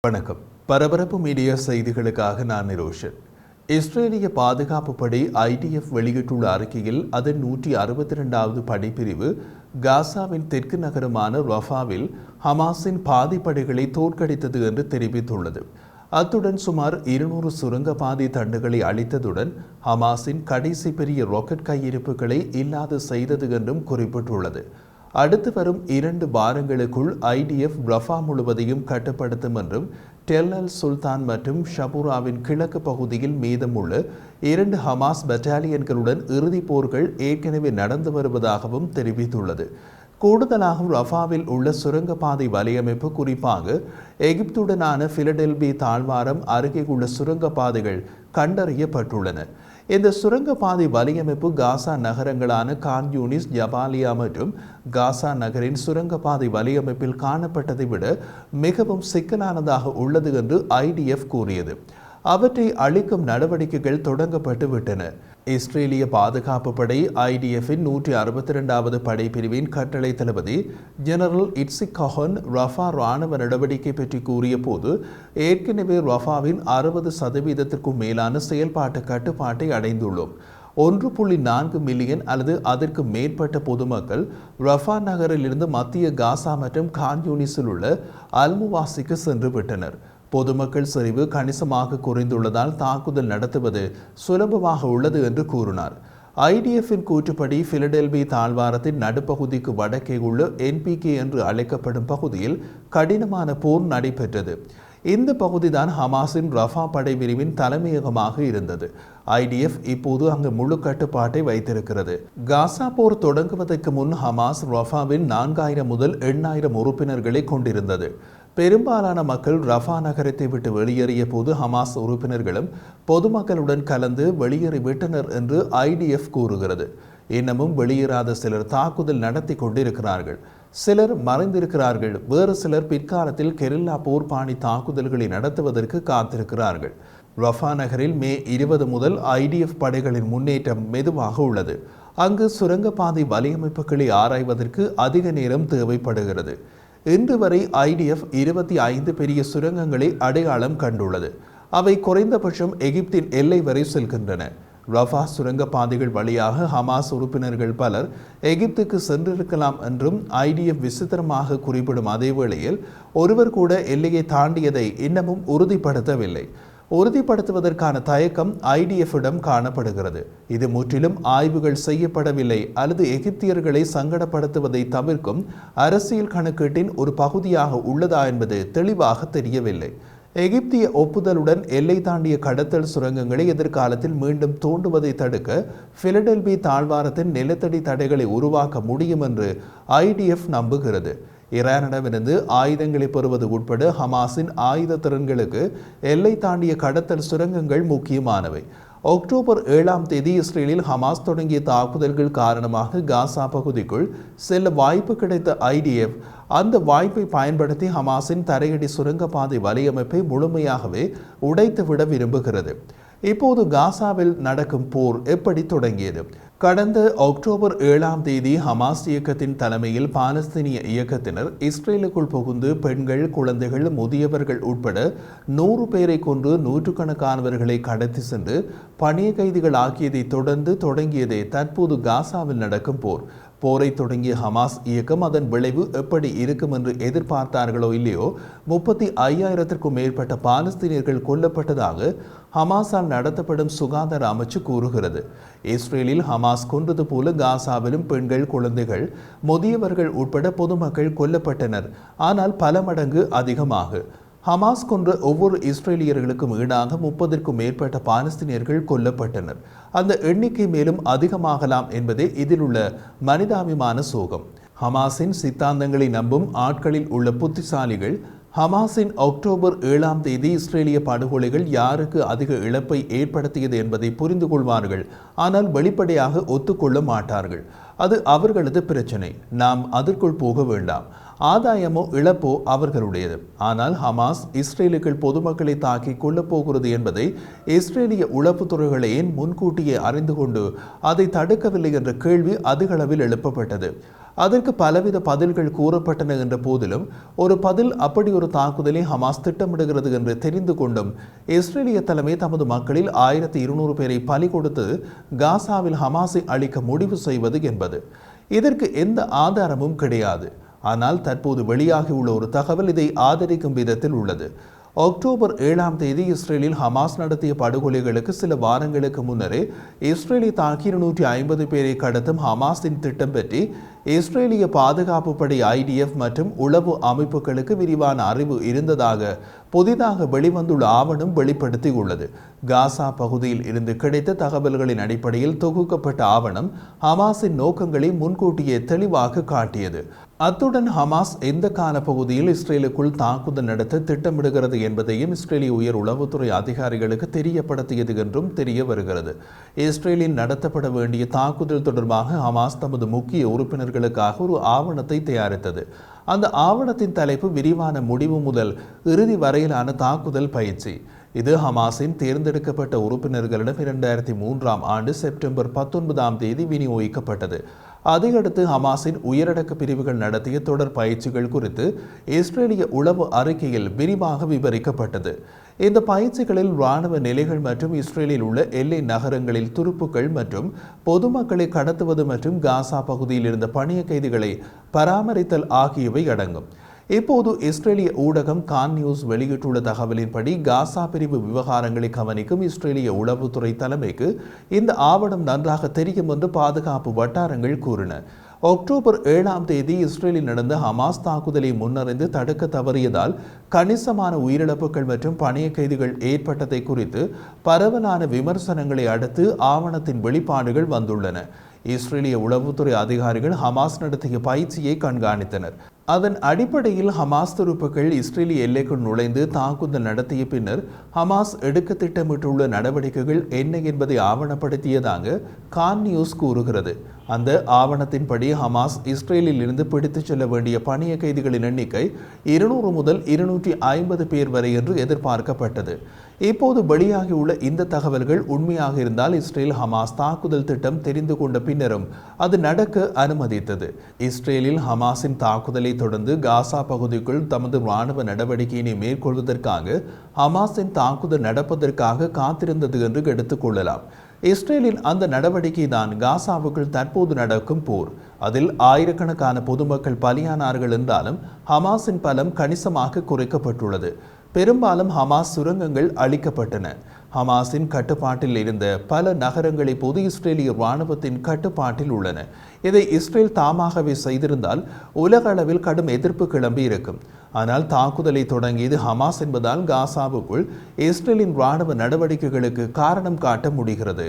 வணக்கம். பரபரப்பு மீடியா செய்திகளுக்காக நான் நிரோஷன். இஸ்ரேலிய பாதுகாப்பு படை IDF வெளியிட்டுள்ள அறிக்கையில் அதன் 162வது படைப்பிரிவு காசாவின் தெற்கு நகரமான ரஃபாவில் ஹமாஸின் பாதி படைகளை தோற்கடித்தது என்று தெரிவித்துள்ளது. அத்துடன் சுமார் 200 சுரங்கப்பாதை தண்டுகளை அளித்ததுடன் ஹமாஸின் கடைசி பெரிய ராக்கெட் கையிருப்புகளை இல்லாது செய்தது என்றும் குறிப்பிட்டுள்ளது. அடுத்து வரும் 2 வாரங்களுக்குள் IDF ரஃபா முழுவதையும் கட்டுப்படுத்தும் என்றும் டெல் அல் சுல்தான் மற்றும் ஷபூராவின் கிழக்கு பகுதியில் மீதமுள்ள 2 ஹமாஸ் பட்டாலியன்களுடன் இறுதிப் போர்கள் ஏற்கனவே நடந்து வருவதாகவும் தெரிவித்துள்ளது. கூடுதலாக ரஃபாவில் உள்ள சுரங்கப்பாதை வலையமைப்பு, குறிப்பாக எகிப்துடனான பிலடெல்பி தாழ்வாரம் அருகே உள்ள சுரங்கப்பாதைகள் கண்டறியப்பட்டுள்ளன. இந்த சுரங்கப்பாதை வலையமைப்பு காசா நகரங்களான கான் யூனிஸ், ஜபாலியா மற்றும் காசா நகரின் சுரங்கப்பாதை வலையமைப்பில் காணப்பட்டதை விட மிகவும் சிக்கலானதாக உள்ளது என்று IDF கூறியது. அவற்றை அழிக்கும் நடவடிக்கைகள் தொடங்கப்பட்டு விட்டன. இஸ்ரேலிய பாதுகாப்பு படை IDFின் 162வது படைப்பிரிவின் கட்டளை தளபதி ஜெனரல் இட்சிக் கஹன் ரஃபா இராணுவ நடவடிக்கை பற்றி கூறிய போது, ஏற்கனவே ரஃபாவின் 60% மேலான செயல்பாட்டு கட்டுப்பாட்டை அடைந்துள்ளோம். 1.4 மில்லியன் அல்லது அதற்கு மேற்பட்ட பொதுமக்கள் ரஃபா நகரிலிருந்து மத்திய காசா மற்றும் கான் யூனிஸில் உள்ள அல்முவாசிக்கு சென்று விட்டனர். பொதுமக்கள் செறிவு கணிசமாக குறைந்துள்ளதால் தாக்குதல் நடத்துவது சுலபமாக உள்ளது என்று கூறினார். IDFின் கூற்றுப்படி பிலடெல்பி தாழ்வாரத்தின் நடுப்பகுதிக்கு வடக்கே உள்ள NPK என்று அழைக்கப்படும் பகுதியில் கடினமான போர் நடைபெற்றது. இந்த பகுதிதான் ஹமாஸின் ரஃபா படைப்பிரிவின் தலைமையகமாக இருந்தது. IDF இப்போது அங்கு முழு கட்டுப்பாட்டை வைத்திருக்கிறது. காசா போர் தொடங்குவதற்கு முன் ஹமாஸ் ரஃபாவில் 4000 முதல் 8000 உறுப்பினர்களை கொண்டிருந்தது. பெரும்பாலான மக்கள் ரஃபா நகரத்தை விட்டு வெளியேறிய போது ஹமாஸ் உறுப்பினர்களும் பொதுமக்களுடன் கலந்து வெளியேறிவிட்டனர் என்று IDF கூறுகிறது. இன்னமும் வெளியேறாத சிலர் தாக்குதல் நடத்தி கொண்டிருக்கிறார்கள். சிலர் மறைந்திருக்கிறார்கள். வேறு சிலர் பிற்காலத்தில் கெரில்லா போர்பாணி தாக்குதல்களை நடத்துவதற்கு காத்திருக்கிறார்கள். ரஃபா நகரில் மே 20 முதல் IDF படைகளின் முன்னேற்றம் மெதுவாக உள்ளது. அங்கு சுரங்கப்பாதை வலையமைப்புகளை ஆராய்வதற்கு அதிக நேரம் தேவைப்படுகிறது. இன்று வரை IDF 25 பெரிய சுரங்கங்களை அடையாளம் கண்டுள்ளது. அவை குறைந்தபட்சம் எகிப்தின் எல்லை வரை செல்கின்றன. ரஃபா சுரங்கப்பாதைகள் வழியாக ஹமாஸ் உறுப்பினர்கள் பலர் எகிப்துக்கு சென்றிருக்கலாம் என்றும் IDF விசித்திரமாக குறிப்பிடும் அதே வேளையில் ஒருவர் கூட எல்லையை தாண்டியதை இன்னமும் உறுதிப்படுத்தவில்லை. உறுதிப்படுத்துவதற்கான தயக்கம் IDFிடம் காணப்படுகிறது. இது முற்றிலும் ஆய்வுகள் செய்யப்படவில்லை அல்லது எகிப்தியர்களை சங்கடப்படுத்துவதை தவிர்க்கும் அரசியல் கணக்கீட்டின் ஒரு பகுதியாக உள்ளதா என்பது தெளிவாக தெரியவில்லை. எகிப்திய ஒப்புதலுடன் எல்லை தாண்டிய கடத்தல் சுரங்கங்களை எதிர்காலத்தில் மீண்டும் தோண்டுவதை தடுக்க பிலடெல்பி தாழ்வாரத்தின் நிலத்தடி தடைகளை உருவாக்க முடியும் என்று IDF நம்புகிறது. ஈரானிடமிருந்து ஆயுதங்களை பெறுவது உட்பட ஹமாஸின் ஆயுத திறன்களுக்கு எல்லை தாண்டிய கடத்தல் சுரங்கங்கள் முக்கியமானவை. அக்டோபர் 7ஆம் தேதி இஸ்ரேலில் ஹமாஸ் தொடங்கிய தாக்குதல்கள் காரணமாக காசா பகுதிக்குள் செல்ல வாய்ப்பு கிடைத்த IDF அந்த வாய்ப்பை பயன்படுத்தி ஹமாஸின் தரையடி சுரங்கப்பாதை வலையமைப்பை முழுமையாகவே உடைத்துவிட விரும்புகிறது. இப்போது காசாவில் நடக்கும் போர் எப்படி தொடங்கியது? கடந்த அக்டோபர் 7ஆம் தேதி ஹமாஸ் இயக்கத்தின் தலைமையில் பாலஸ்தீனிய இயக்கத்தினர் இஸ்ரேலுக்குள் புகுந்து பெண்கள், குழந்தைகள், முதியவர்கள் உட்பட 100 பேரை கொன்று நூற்றுக்கணக்கானவர்களை கடத்தி சென்று பணிய கைதிகள் ஆக்கியதை தொடர்ந்து தொடங்கியதே தற்போது காசாவில் நடக்கும் போர். போரை தொடங்கிய ஹமாஸ் இயக்கம் அதன் விளைவு எப்படி இருக்கும் என்று எதிர்பார்த்தார்களோ இல்லையோ 35,000க்கும் மேற்பட்ட பாலஸ்தீனியர்கள் கொல்லப்பட்டதாக ஹமாஸால் நடத்தப்படும் சுகாதார அமைச்சு கூறுகிறது. இஸ்ரேலில் ஹமாஸ் கொன்றது போல காசாவிலும் பெண்கள், குழந்தைகள், முதியவர்கள் உட்பட பொதுமக்கள் கொல்லப்பட்டனர். ஆனால் பல மடங்கு அதிகமாக. ஹமாஸ் கொன்ற ஒவ்வொரு இஸ்ரேலியர்களுக்கும் ஈடாக 30க்கும் மேற்பட்ட பாலஸ்தீனியர்கள் கொல்லப்பட்டனர். அந்த எண்ணிக்கை மேலும் அதிகமாகலாம் என்பதே இதில் உள்ள மனிதாபிமான சோகம். ஹமாஸின் சித்தாந்தங்களை நம்பும் ஆட்களில் உள்ள புத்திசாலிகள் ஹமாஸின் அக்டோபர் 7ஆம் தேதி இஸ்ரேலிய படுகொலைகள் யாருக்கு அதிக இழப்பை ஏற்படுத்தியது என்பதை புரிந்து கொள்வார்கள். ஆனால் வெளிப்படையாக ஒத்துக்கொள்ள மாட்டார்கள். அது அவர்களது பிரச்சனை. நாம் அதற்குள் போக வேண்டாம். ஆதாயமோ இழப்போ அவர்களுடையது. ஆனால் ஹமாஸ் இஸ்ரேலுக்குள் பொதுமக்களை தாக்கி கொள்ளப் போகிறது என்பதை இஸ்ரேலிய உளவுத்துறைகளை ஏன் முன்கூட்டியே அறிந்து கொண்டு அதை தடுக்கவில்லை என்ற கேள்வி அதிகளவில் எழுப்பப்பட்டது. அதற்கு பலவித பதில்கள் கூறப்பட்டன என்ற போதிலும் ஒரு பதில் அப்படி ஒரு தாக்குதலை ஹமாஸ் திட்டமிடுகிறது என்று தெரிந்து கொண்டும் இஸ்ரேலிய தலைமை தமது மக்களில் 1200 பேரை பலி கொடுத்து காசாவில் ஹமாஸை அழிக்க முடிவு செய்வது என்பது. இதற்கு எந்த ஆதாரமும் கிடையாது. ஆனால் தற்போது வெளியாகியுள்ள ஒரு தகவல் இதை ஆதரிக்கும் விதத்தில் உள்ளது. அக்டோபர் 7ஆம் தேதி இஸ்ரேலில் ஹமாஸ் நடத்திய படுகொலைகளுக்கு சில வாரங்களுக்கு முன்னரே இஸ்ரேலை தாக்கி 250 பேரை கடத்தும் ஹமாஸின் திட்டம் பற்றி இஸ்ரேலிய பாதுகாப்பு படை IDF மற்றும் உளவு அமைப்புகளுக்கு விரிவான அறிவு இருந்ததாக புதிதாக வெளிவந்துள்ள ஆவணம் வெளிப்படுத்தியுள்ளது. காசா பகுதியில் இருந்து கிடைத்த தகவல்களின் அடிப்படையில் தொகுக்கப்பட்ட ஆவணம் ஹமாஸின் நோக்கங்களை முன்கூட்டியே தெளிவாக காட்டியது. அத்துடன் ஹமாஸ் எந்த கால பகுதியில் இஸ்ரேலுக்குள் தாக்குதல் நடத்த திட்டமிடுகிறது என்பதையும் இஸ்ரேலிய உயர் உளவுத்துறை அதிகாரிகளுக்கு தெரியப்படுத்தியது என்றும் தெரிய வருகிறது. இஸ்ரேலில் நடத்தப்பட வேண்டிய தாக்குதல் தொடர்பாக ஹமாஸ் தமது முக்கிய உறுப்பினர்களுக்காக ஒரு ஆவணத்தை தயாரித்தது. அந்த ஆவணத்தின் தலைப்பு விரிவான முடிவு முதல் இறுதி வரையிலான தாக்குதல் பயிற்சி. இது ஹமாஸின் தேர்ந்தெடுக்கப்பட்ட உறுப்பினர்களிடம் 2003ஆம் ஆண்டு செப்டம்பர் 19ஆம் தேதி விநியோகிக்கப்பட்டது. அதையடுத்து ஹமாஸின் உயரடக்கு பிரிவுகள் நடத்திய தொடர் பயிற்சிகள் குறித்து இஸ்ரேலிய உளவு அறிக்கையில் விரிவாக விவரிக்கப்பட்டது. இந்த பயிற்சிகளில் இராணுவ நிலைகள் மற்றும் இஸ்ரேலில் உள்ள எல்லை நகரங்களில் துருப்புக்கள் மற்றும் பொதுமக்களை கடத்துவது மற்றும் காசா பகுதியில் இருந்த பணிய கைதிகளை பராமரித்தல் ஆகியவை அடங்கும். இப்போது இஸ்ரேலிய ஊடகம் கான் நியூஸ் வெளியிட்டுள்ள தகவலின்படி காசா பிரிவு விவகாரங்களை கவனிக்கும் இஸ்ரேலிய உளவுத்துறை தலைமைக்கு இந்த ஆவணம் நன்றாக தெரியும் என்று பாதுகாப்பு வட்டாரங்கள் கூறின. அக்டோபர் 7ஆம் தேதி இஸ்ரேலில் நடந்த ஹமாஸ் தாக்குதலை முன்னறிந்து தடுக்க தவறியதால் கணிசமான உயிரிழப்புகள் மற்றும் பணிய கைதிகள் ஏற்பட்டதை குறித்து பரவலான விமர்சனங்களை அடுத்து ஆவணத்தின் வெளிப்பாடுகள் வந்துள்ளன. இஸ்ரேலிய உளவுத்துறை அதிகாரிகள் ஹமாஸ் நடத்திய பயிற்சியை கண்காணித்தனர். அதன் அடிப்படையில் ஹமாஸ் துருப்புக்கள் இஸ்ரேலிய எல்லைக்குள் நுழைந்து தாக்குதல் நடத்திய பின்னர் ஹமாஸ் எடுக்க திட்டமிட்டுள்ள நடவடிக்கைகள் என்ன என்பதை ஆவணப்படுத்தியதாக கான் நியூஸ் கூறுகிறது. அந்த ஆவணத்தின்படி ஹமாஸ் இஸ்ரேலில் இருந்து பிடித்துச் செல்ல வேண்டிய பணிய கைதிகளின் எண்ணிக்கை 200 முதல் 250 பேர் வரை என்று எதிர்பார்க்கப்பட்டது. இப்போது வெளியாகியுள்ள இந்த தகவல்கள் உண்மையாக இருந்தால் இஸ்ரேல் ஹமாஸ் தாக்குதல் திட்டம் தெரிந்து கொண்ட பின்னரும் அது நடக்க அனுமதித்தது. இஸ்ரேலில் ஹமாஸின் தாக்குதலை தொடர்ந்து காசா பகுதிக்குள் தமது இராணுவ நடவடிக்கையினை மேற்கொள்வதற்காக ஹமாஸின் தாக்குதல் நடப்பதற்காக காத்திருந்தது என்று எடுத்துக்கொள்ளலாம். இஸ்ரேலின் அந்த நடவடிக்கை தான் காசாவுக்குள் தற்போது நடக்கும் போர். அதில் ஆயிரக்கணக்கான பொதுமக்கள் பலியானார்கள் என்றாலும் ஹமாஸின் பலம் கணிசமாக குறைக்கப்பட்டுள்ளது. பெரும்பாலும் ஹமாஸ் சுரங்கங்கள் அழிக்கப்பட்டன. ஹமாஸின் கட்டுப்பாட்டில் இருந்த பல நகரங்களை பொது இஸ்ரேலிய இராணுவத்தின் கட்டுப்பாட்டில் உள்ளன. இதை இஸ்ரேல் தாமாகவே செய்திருந்தால் உலக அளவில் கடும் எதிர்ப்பு கிளம்பி இருக்கும். ஆனால் தாக்குதலை தொடங்கியது ஹமாஸ் என்பதால் காசாவுக்குள் இஸ்ரேலின் இராணுவ நடவடிக்கைகளுக்கு காரணம் காட்ட முடிகிறது.